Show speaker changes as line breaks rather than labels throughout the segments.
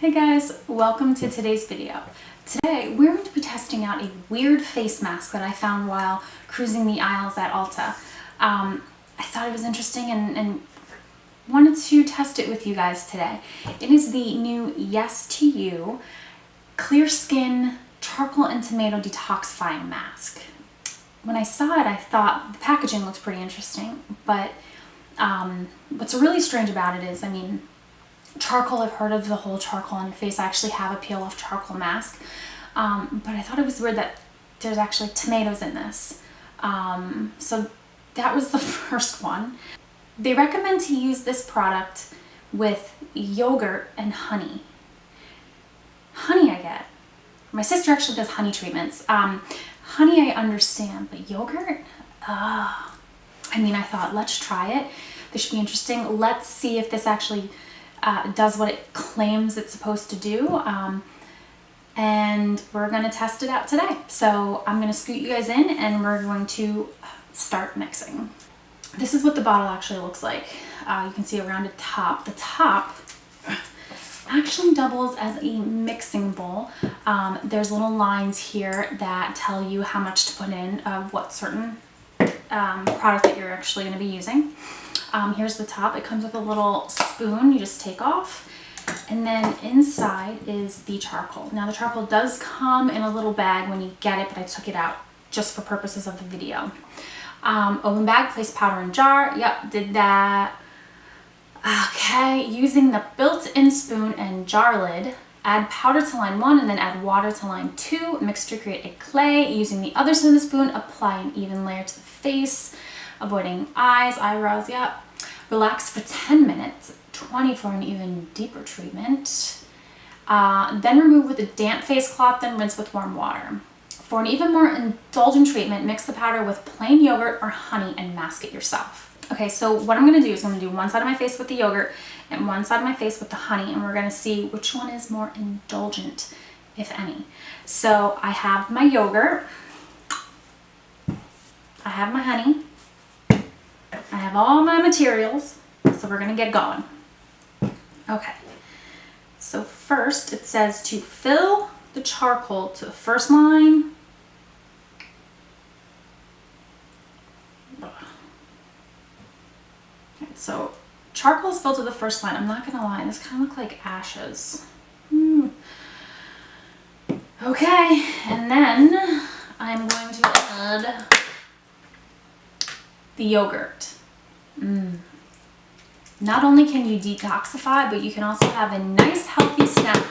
Hey guys, welcome to today's video. Today we're going to be testing out a weird face mask that I found while cruising the aisles at Ulta. I thought it was interesting and wanted to test it with you guys today. It is the new Yes to You Clear Skin Charcoal and Tomato Detoxifying Mask. When I saw it, I thought the packaging looked pretty interesting, but what's really strange about it is, charcoal, I've heard of the whole charcoal on your face. I actually have a peel-off charcoal mask, but I thought it was weird that there's actually tomatoes in this. So that was the first one. They recommend to use this product with yogurt and honey. Honey I get. My sister actually does honey treatments. Honey I understand, but yogurt? I thought, let's try it. This should be interesting. Let's see if this actually does what it claims it's supposed to do. And we're going to test it out today. So I'm going to scoot you guys in and we're going to start mixing. This is what the bottle actually looks like. You can see a rounded top. The top actually doubles as a mixing bowl. There's little lines here that tell you how much to put in of what certain product that you're actually going to be using. Here's the top. It comes with a little spoon you just take off, and then inside is the charcoal. Now the charcoal does come in a little bag when you get it, but I took it out just for purposes of the video. Open bag, place powder in jar. Yep, did that. Okay, using the built-in spoon and jar lid, add powder to line 1 and then add water to line 2. Mix to create a clay. Using the other side of the spoon, apply an even layer to the face, avoiding eyes, eyebrows, yep. Relax for 10 minutes, 20 for an even deeper treatment. Then remove with a damp face cloth, then rinse with warm water. For an even more indulgent treatment, mix the powder with plain yogurt or honey and mask it yourself. Okay, so what I'm going to do is I'm going to do one side of my face with the yogurt and one side of my face with the honey, and we're going to see which one is more indulgent, if any. So I have my yogurt, I have my honey, I have all my materials, so we're going to get going. Okay, so first it says to fill the charcoal to the first line. Okay, so charcoal is filled to the first line. I'm not going to lie, this kind of looks like ashes. Okay, and then I'm going to add the yogurt. Not only can you detoxify, but you can also have a nice healthy snack.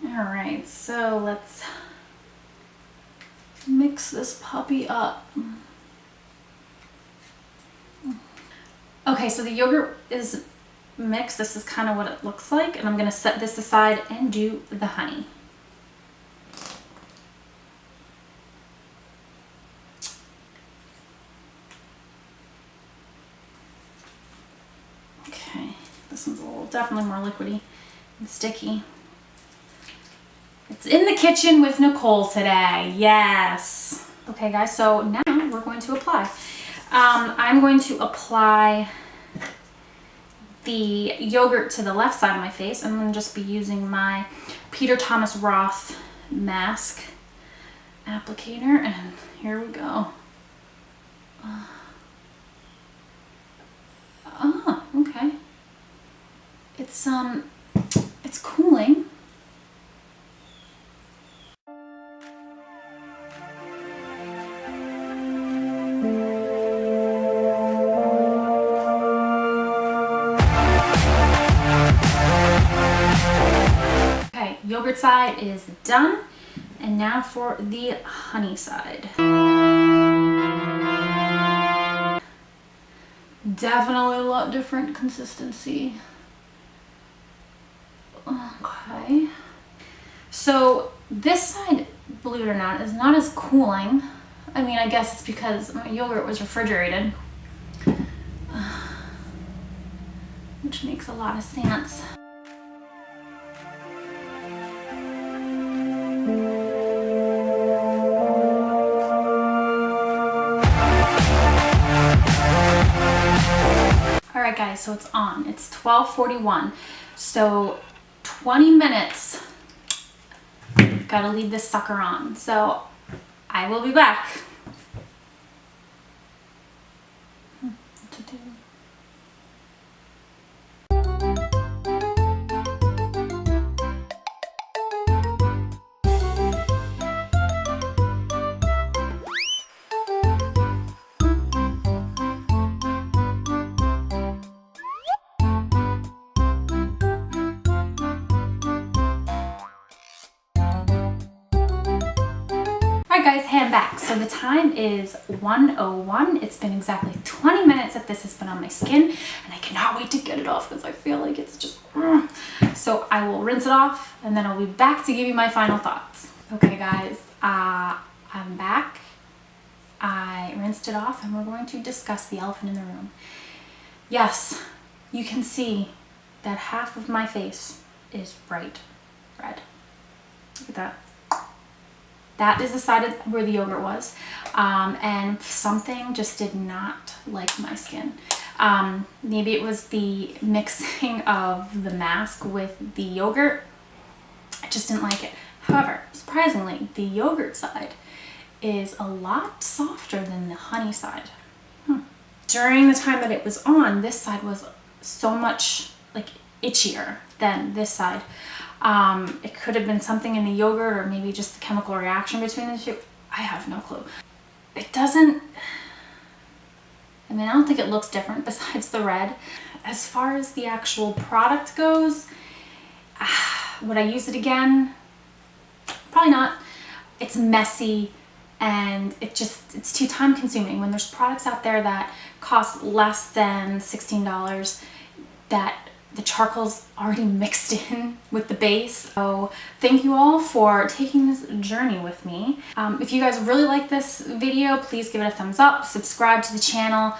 All right, so let's mix this puppy up. Okay, so the yogurt is mixed. This is kind of what it looks like, and I'm going to set this aside and do the honey. This one's definitely more liquidy and sticky. It's in the kitchen with Nicole today. Yes. Okay guys, so now we're going to apply. I'm going to apply the yogurt to the left side of my face. I'm going to just be using my Peter Thomas Roth mask applicator, and here we go. Okay. It's cooling. Okay, yogurt side is done, and now for the honey side. Definitely a lot different consistency. Okay, so this side, believe it or not, is not as cooling. I guess it's because my yogurt was refrigerated, which makes a lot of sense. All right guys, so it's on. It's 12:41. So 20 minutes. Gotta leave this sucker on. So I will be back. What to do? Alright guys, hey, I'm back. So the time is 1:01. It's been exactly 20 minutes that this has been on my skin, and I cannot wait to get it off because I feel like it's just... So I will rinse it off, and then I'll be back to give you my final thoughts. Okay guys, I'm back. I rinsed it off, and we're going to discuss the elephant in the room. Yes, you can see that half of my face is bright red. Look at that. That is the side of where the yogurt was, and something just did not like my skin. Maybe it was the mixing of the mask with the yogurt. I just didn't like it. However, surprisingly, the yogurt side is a lot softer than the honey side. During the time that it was on, this side was so much like itchier than this side. It could have been something in the yogurt or maybe just the chemical reaction between the two. I have no clue. It doesn't, I mean, I don't think it looks different besides the red. As far as the actual product goes, would I use it again? Probably not. It's messy and it's too time consuming. When there's products out there that cost less than $16 that the charcoal's already mixed in with the base. So thank you all for taking this journey with me. If you guys really like this video, please give it a thumbs up, subscribe to the channel.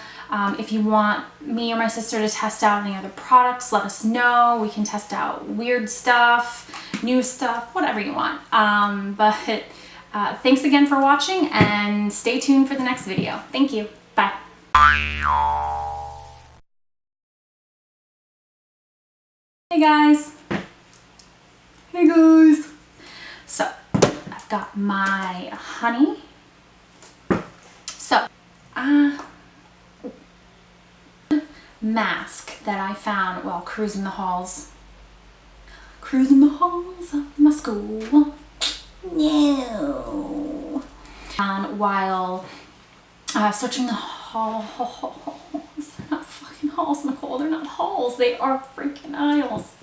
If you want me or my sister to test out any other products, let us know. We can test out weird stuff, new stuff, whatever you want. Thanks again for watching, and stay tuned for the next video. Thank you. Bye. Hey guys. Hey guys. So, I've got my honey. So, mask that I found while cruising the halls. Cruising the halls of my school. No. While searching the halls. They're not fucking halls, Nicole. They're not halls. They are freaking aisles.